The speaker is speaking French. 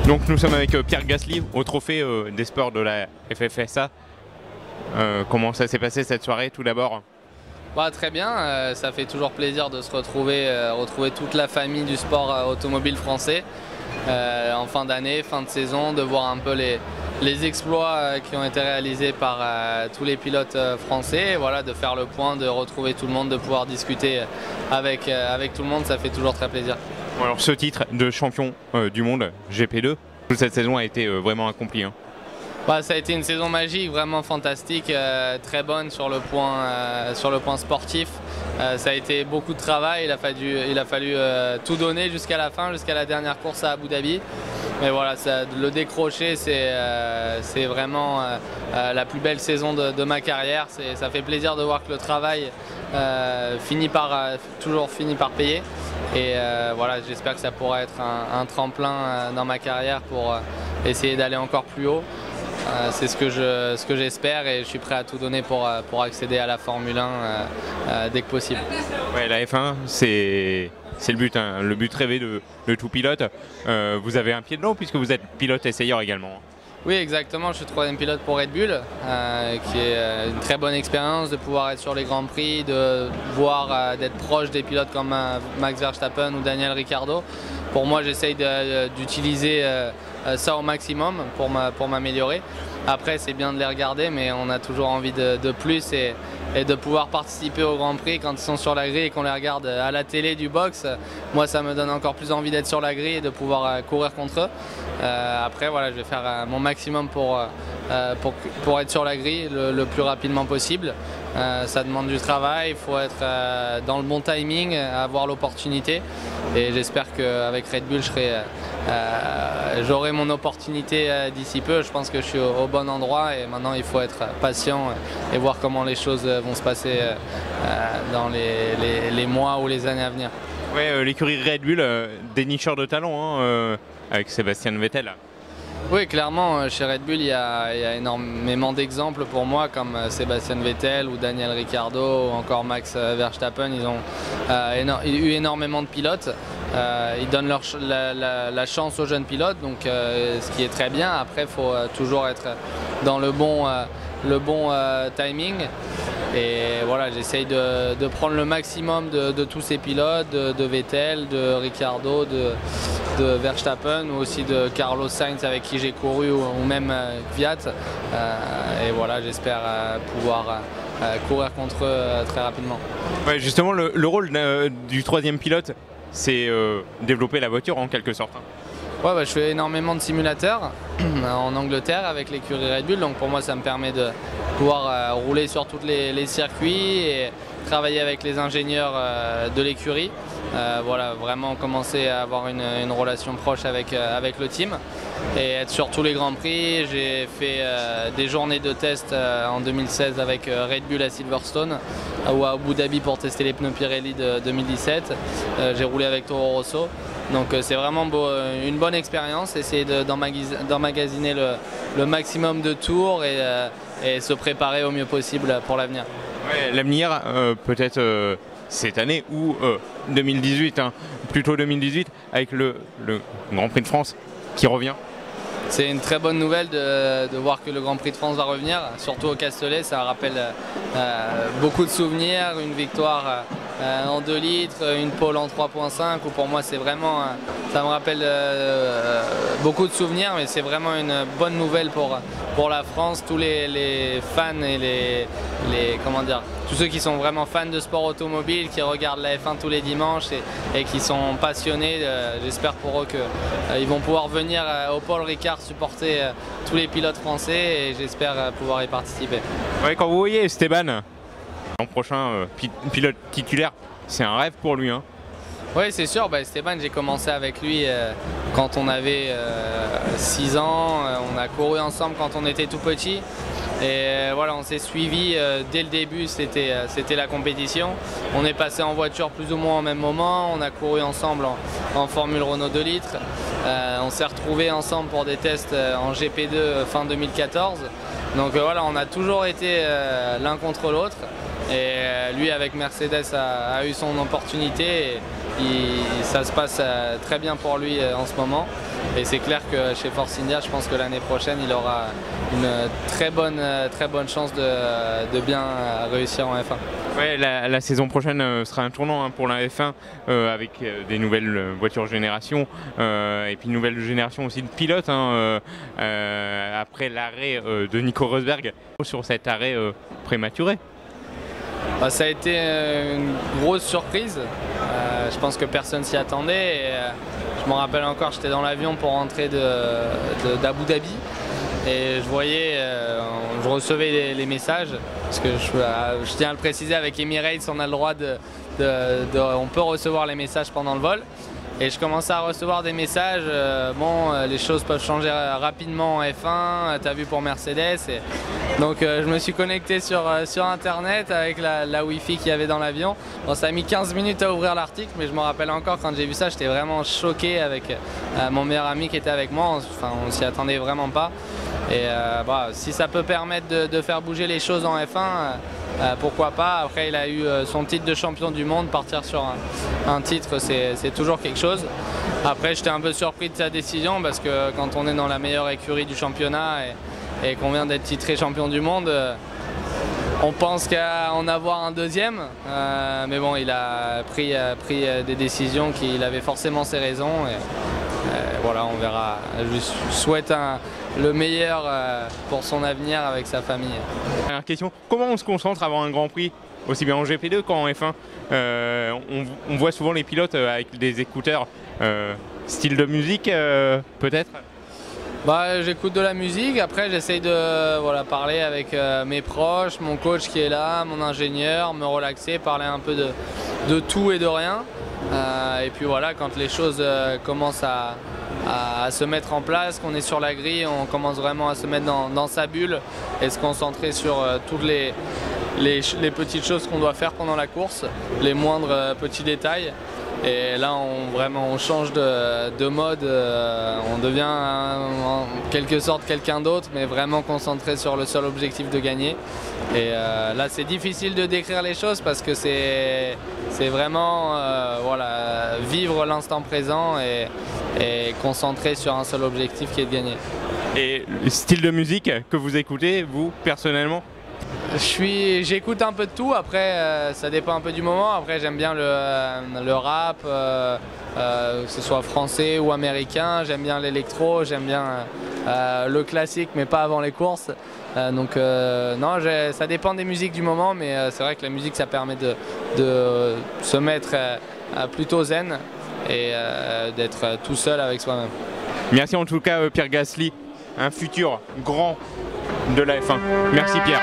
Donc nous sommes avec Pierre Gasly au trophée des sports de la FFSA. Comment ça s'est passé cette soirée tout d'abord? Bah, très bien, ça fait toujours plaisir de se retrouver toute la famille du sport automobile français en fin d'année, fin de saison, de voir un peu les exploits qui ont été réalisés par tous les pilotes français, et voilà, de faire le point, de retrouver tout le monde, de pouvoir discuter avec tout le monde, ça fait toujours très plaisir. Bon, alors ce titre de champion du monde GP2, toute cette saison a été vraiment accomplie. Bah, ça a été une saison magique, vraiment fantastique, très bonne sur le point sportif. Ça a été beaucoup de travail, il a fallu tout donner jusqu'à la fin, jusqu'à la dernière course à Abu Dhabi. Mais voilà, le décrocher, c'est vraiment la plus belle saison de ma carrière. Ça fait plaisir de voir que le travail toujours finit par payer. Et voilà, j'espère que ça pourra être un tremplin dans ma carrière pour essayer d'aller encore plus haut. C'est ce que j'espère, et je suis prêt à tout donner pour accéder à la Formule 1 dès que possible. Ouais, la F1, c'est le but, le but rêvé de tout pilote. Vous avez un pied dedans puisque vous êtes pilote essayeur également. Oui, exactement, je suis troisième pilote pour Red Bull, qui est une très bonne expérience de pouvoir être sur les Grands Prix, de voir, d'être proche des pilotes comme Max Verstappen ou Daniel Ricciardo. Pour moi, j'essaye d'utiliser ça au maximum pour m'améliorer. Après, c'est bien de les regarder, mais on a toujours envie de plus, et de pouvoir participer au Grand Prix quand ils sont sur la grille et qu'on les regarde à la télé du box. Moi, ça me donne encore plus envie d'être sur la grille et de pouvoir courir contre eux. Après, voilà, je vais faire mon maximum pour être sur la grille le plus rapidement possible. Ça demande du travail, il faut être dans le bon timing, avoir l'opportunité. Et j'espère qu'avec Red Bull, j'aurai mon opportunité d'ici peu. Je pense que je suis au bon endroit, et maintenant il faut être patient et voir comment les choses vont se passer dans les mois ou les années à venir. Ouais, l'écurie Red Bull, dénicheur de talent avec Sébastien Vettel. Oui, clairement, chez Red Bull, il y a énormément d'exemples pour moi, comme Sébastien Vettel ou Daniel Ricciardo ou encore Max Verstappen. Ils ont eu énormément de pilotes. Ils donnent la chance aux jeunes pilotes, donc ce qui est très bien. Après, il faut toujours être dans le bon timing. Et voilà, j'essaye de prendre le maximum de tous ces pilotes, de Vettel, de Ricciardo, de Verstappen, ou aussi de Carlos Sainz avec qui j'ai couru, ou même Kvyat. Et voilà, j'espère pouvoir courir contre eux très rapidement. Ouais, justement, le rôle du troisième pilote, c'est développer la voiture en quelque sorte. Ouais, bah, je fais énormément de simulateurs en Angleterre avec l'écurie Red Bull, donc pour moi ça me permet de pouvoir rouler sur tous les circuits et travailler avec les ingénieurs de l'écurie. Voilà, vraiment commencer à avoir une relation proche avec le team et être sur tous les Grands Prix. J'ai fait des journées de test en 2016 avec Red Bull à Silverstone ou à Abu Dhabi pour tester les pneus Pirelli de 2017. J'ai roulé avec Toro Rosso. Donc c'est vraiment une bonne expérience, essayer d'emmagasiner le maximum de tours et se préparer au mieux possible pour l'avenir. Ouais, l'avenir, peut-être cette année ou 2018, plutôt 2018, avec le Grand Prix de France qui revient. C'est une très bonne nouvelle de voir que le Grand Prix de France va revenir, surtout au Castellet. Ça rappelle beaucoup de souvenirs, une victoire en 2 litres, une pole en 3.5, où pour moi c'est vraiment, ça me rappelle beaucoup de souvenirs, mais c'est vraiment une bonne nouvelle pour la France, tous les fans et comment dire, tous ceux qui sont vraiment fans de sport automobile, qui regardent la F1 tous les dimanches et qui sont passionnés. J'espère pour eux qu'ils vont pouvoir venir au Paul Ricard supporter tous les pilotes français, et j'espère pouvoir y participer. Ouais, quand vous voyez Esteban l'an prochain pilote titulaire, c'est un rêve pour lui. Oui, c'est sûr. Esteban, j'ai commencé avec lui quand on avait 6 ans. On a couru ensemble quand on était tout petit. Et voilà, on s'est suivis dès le début, c'était la compétition. On est passé en voiture plus ou moins au même moment. On a couru ensemble en Formule Renault 2 litres. On s'est retrouvés ensemble pour des tests en GP2 fin 2014. Donc voilà, on a toujours été l'un contre l'autre. Et lui, avec Mercedes, a eu son opportunité. Et ça se passe très bien pour lui en ce moment. Et c'est clair que chez Force India, je pense que l'année prochaine, il aura une très bonne chance de bien réussir en F1. Ouais, la saison prochaine sera un tournant pour la F1 avec des nouvelles voitures génération et puis une nouvelle génération aussi de pilotes après l'arrêt de Nico Rosberg sur cet arrêt prématuré. Ça a été une grosse surprise. Je pense que personne s'y attendait. Et, je me rappelle encore, j'étais dans l'avion pour rentrer d'Abu Dhabi et je voyais, je recevais les messages parce que je tiens à le préciser, avec Emirates, on a le droit on peut recevoir les messages pendant le vol. Et je commençais à recevoir des messages, les choses peuvent changer rapidement en F1, t'as vu pour Mercedes. Donc je me suis connecté sur internet avec la Wi-Fi qu'il y avait dans l'avion. Bon, ça a mis 15 minutes à ouvrir l'article, mais je me rappelle encore quand j'ai vu ça, j'étais vraiment choqué avec mon meilleur ami qui était avec moi. Enfin, on s'y attendait vraiment pas. Et si ça peut permettre de faire bouger les choses en F1, pourquoi pas. Après, il a eu son titre de champion du monde, partir sur un titre, c'est toujours quelque chose. Après, j'étais un peu surpris de sa décision parce que quand on est dans la meilleure écurie du championnat et qu'on vient d'être titré champion du monde, on pense qu'à en avoir un deuxième. Mais bon, il a pris des décisions qu'il avait forcément ses raisons. Voilà, on verra. Je lui souhaite le meilleur pour son avenir avec sa famille. Dernière question, comment on se concentre avant un Grand Prix, aussi bien en GP2 qu'en F1 on voit souvent les pilotes avec des écouteurs, style de musique peut-être? J'écoute de la musique, après j'essaye de parler avec mes proches, mon coach qui est là, mon ingénieur, me relaxer, parler un peu de tout et de rien. Et puis voilà, quand les choses commencent à se mettre en place, qu'on est sur la grille, on commence vraiment à se mettre dans sa bulle et se concentrer sur toutes les petites choses qu'on doit faire pendant la course, les moindres petits détails. Et là, on change de mode, on devient en quelque sorte quelqu'un d'autre, mais vraiment concentré sur le seul objectif de gagner. Et là, c'est difficile de décrire les choses parce que c'est vraiment vivre l'instant présent et concentré sur un seul objectif qui est de gagner. Et le style de musique que vous écoutez, vous, personnellement? J'écoute un peu de tout, après ça dépend un peu du moment. Après j'aime bien le rap, que ce soit français ou américain, j'aime bien l'électro, j'aime bien le classique mais pas avant les courses. Non, ça dépend des musiques du moment, mais c'est vrai que la musique ça permet de se mettre plutôt zen et d'être tout seul avec soi-même. Merci en tout cas Pierre Gasly, un futur grand de la F1. Merci Pierre.